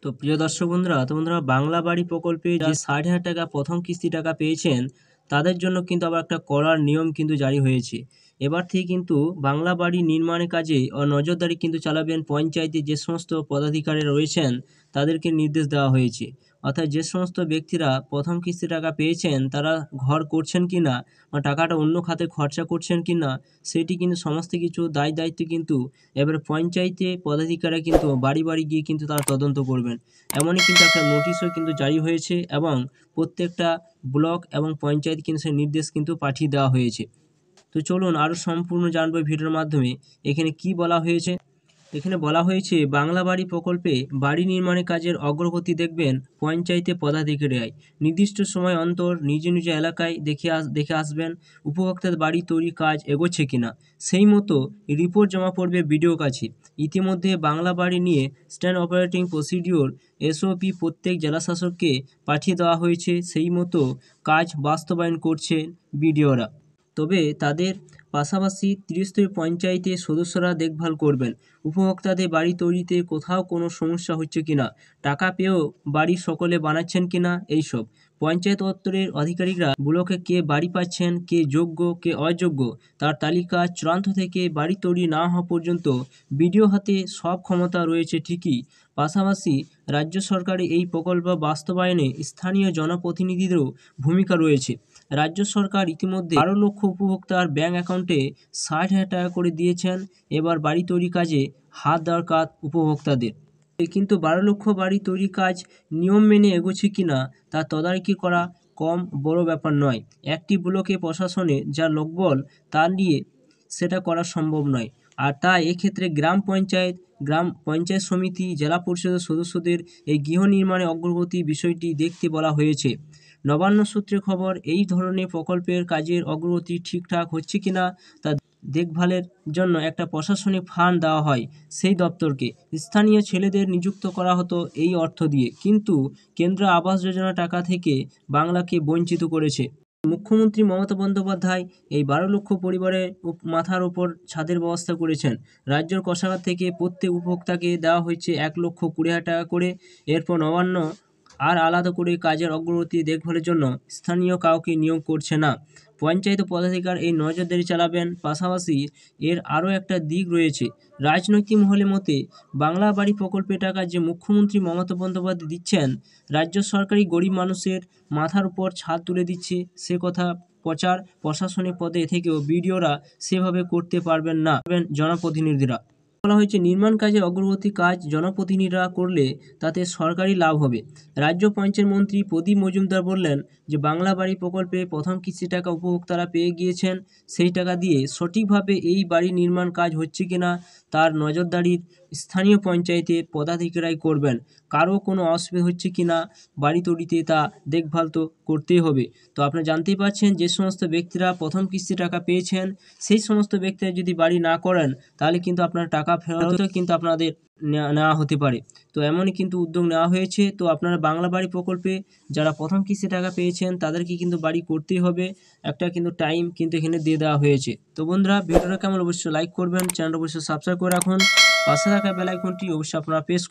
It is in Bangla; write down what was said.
তো প্রিয় দর্শক বন্ধুরা, বাংলা বাড়ি প্রকল্পে যে ৬০,০০০ টাকা প্রথম কিস্তি টাকা পেয়েছেন, তাদের জন্য কিন্তু আবার একটা কড়া নিয়ম কিন্তু জারি হয়েছে। এবার থেকে কিন্তু বাংলা বাড়ি নির্মাণের কাজে নজরদারি কিন্তু চালাবেন পঞ্চায়েতে যে সমস্ত পদাধিকারী রয়েছেন, তাদেরকে নির্দেশ দেওয়া হয়েছে। অর্থাৎ যে সমস্ত ব্যক্তিরা প্রথম কিস্তি টাকা পেয়েছেন, তারা ঘর করছেন কিনা বা টাকাটা অন্য খাতে খরচা করছেন কিনা, সেটি কিন্তু সমস্ত কিছু দায়-দায়িত্ব কিন্তু এবারে পঞ্চায়েতে পদাধিকারীরা কিন্তু বাড়ি, বাড়ি গিয়ে কিন্তু তারা তদন্ত করবেন। এমনই কিন্তু একটা নোটিশও কিন্তু জারি হয়েছে এবং প্রত্যেকটা ব্লক এবং পঞ্চায়েত কিন্তু সেই নির্দেশ কিন্তু পাঠিয়ে দেওয়া হয়েছে। তো চলুন আরও সম্পূর্ণ জানবো ভিডিওর মাধ্যমে। এখানে কি বলা হয়েছে? এখানে বলা হয়েছে বাংলা বাড়ি প্রকল্পে বাড়ি নির্মাণের কাজের অগ্রগতি দেখবেন পঞ্চায়েতে পদাধিকারীরাই। নির্দিষ্ট সময় অন্তর নিজ নিজ এলাকায় দেখে আসবেন উপভোক্তার বাড়ি তৈরির কাজ এগোচ্ছে কিনা। সেই মতো রিপোর্ট জমা পড়বে বিডিও কাছে। ইতিমধ্যে বাংলা বাড়ি নিয়ে স্ট্যান্ড অপারেটিং প্রসিডিওর এসওপি প্রত্যেক জেলাশাসককে পাঠিয়ে দেওয়া হয়েছে। সেই মতো কাজ বাস্তবায়ন করছেন বিডিওরা। তবে তাদের পাশাপাশি ত্রিস্তরীয় পঞ্চায়েতের সদস্যরা দেখভাল করবেন উপভোক্তাদের বাড়ি তৈরিতে কোথাও কোনো সমস্যা হচ্ছে কিনা, টাকা পেয়েও বাড়ি সকলে বানাচ্ছেন কিনা, এইসব। পঞ্চায়েত দপ্তরের আধিকারিকরা ব্লকে কে বাড়ি পাচ্ছেন, কে যোগ্য কে অযোগ্য, তার তালিকা চূড়ান্ত থেকে বাড়ি তৈরি না হওয়া পর্যন্ত বিডিও হাতে সব ক্ষমতা রয়েছে ঠিকই। পাশাপাশি রাজ্য সরকারের এই প্রকল্প বাস্তবায়নে স্থানীয় জনপ্রতিনিধিদেরও ভূমিকা রয়েছে। রাজ্য সরকার ইতিমধ্যে ১২ লক্ষ উপভোক্তার ব্যাঙ্ক অ্যাকাউন্টে ৬০,০০০ টাকা করে দিয়েছেন। এবার বাড়ি তৈরি কাজে হাত দরকার উপভোক্তাদের। কিন্তু ১২ লক্ষ বাড়ি তৈরির কাজ নিয়ম মেনে এগোচ্ছে কিনা তা তদারকি করা কম বড় ব্যাপার নয়। একটি ব্লকে প্রশাসনে যা লোকবল তা নিয়ে সেটা করা সম্ভব নয়। আর তাই এক্ষেত্রে গ্রাম পঞ্চায়েত সমিতি, জেলা পরিষদের সদস্যদের এই গৃহ নির্মাণের অগ্রগতি বিষয়টি দেখতে বলা হয়েছে। নবান্ন সূত্রে খবর, এই ধরনের প্রকল্পের কাজের অগ্রগতি ঠিকঠাক হচ্ছে কিনা তা দেখভালের জন্য একটা প্রশাসনিক ফান্ড দেওয়া হয় সেই দপ্তরকে। স্থানীয় ছেলেদের নিযুক্ত করা হতো এই অর্থ দিয়ে, কিন্তু কেন্দ্র আবাস যোজনা টাকা থেকে বাংলাকে বঞ্চিত করেছে। মুখ্যমন্ত্রী মমতা বন্দ্যোপাধ্যায় এই ১২ লক্ষ পরিবারের মাথার ওপর ছাদের ব্যবস্থা করেছেন। রাজ্যের কোষাগার থেকে প্রত্যেক উপভোক্তাকে দেওয়া হয়েছে ১,২০,০০০ টাকা করে। এরপর নবান্ন আর আলাদা করে কাজের অগ্রগতি দেখভালের জন্য স্থানীয় কাউকে নিয়োগ করছে না। পঞ্চায়েত পদাধিকার এই নজরদারি চালাবেন। পাশাপাশি এর আরও একটা দিক রয়েছে। রাজনৈতিক মহলের মতে বাংলা বাড়ি প্রকল্পের টাকা যে মুখ্যমন্ত্রী মমতা বন্দ্যোপাধ্যায় দিচ্ছেন, রাজ্য সরকারই গরিব মানুষের মাথার উপর ছাদ তুলে দিচ্ছে সে কথা প্রচার প্রশাসনিক পদে থেকেও বিডিওরা সেভাবে করতে পারবেন না, জনপ্রতিনিধিরা। বলা হয়েছে নির্মাণ কাজের অগ্রগতি কাজ জনপ্রতিনিধিরা করলে তাতে সরকারি লাভ হবে। রাজ্য পঞ্চায়েত মন্ত্রী প্রদীপ মজুমদার বললেন যে বাংলা বাড়ি প্রকল্পে প্রথম কিস্তি টাকা উপভোক্তারা পেয়ে গিয়েছেন। সেই টাকা দিয়ে সঠিকভাবে এই বাড়ি নির্মাণ কাজ হচ্ছে কিনা তার নজরদারি স্থানীয় পঞ্চায়েতের পদাধিকারীরাই করবেন। কারো কোনো অসুবিধা হচ্ছে কিনা বাড়ি তৈরিতে তা দেখভাল তো করতেই হবে। তো আপনারা জানতেই পারছেন যে সমস্ত ব্যক্তিরা প্রথম কিস্তি টাকা পেয়েছেন, সেই সমস্ত ব্যক্তিরা যদি বাড়ি না করেন তাহলে কিন্তু আপনার টাকা ফেরতও কিন্তু আপনাদের নেওয়া হতে পারে। তো এমনই কিন্তু উদ্যোগ নেওয়া হয়েছে। তো আপনারা বাংলা বাড়ি প্রকল্পে যারা প্রথম কিস্তি টাকা পেয়েছেন তাদেরকে কিন্তু বাড়ি করতেই হবে। একটা কিন্তু টাইম কিন্তু এখানে দিয়ে দেওয়া হয়েছে। তো বন্ধুরা, ভিডিওটা কেমন অবশ্যই লাইক করবেন, চ্যানেলটা অবশ্যই সাবস্ক্রাইব করে রাখুন, পাশে থাকা বেল আইকনটি অবশ্যই আপনারা প্রেস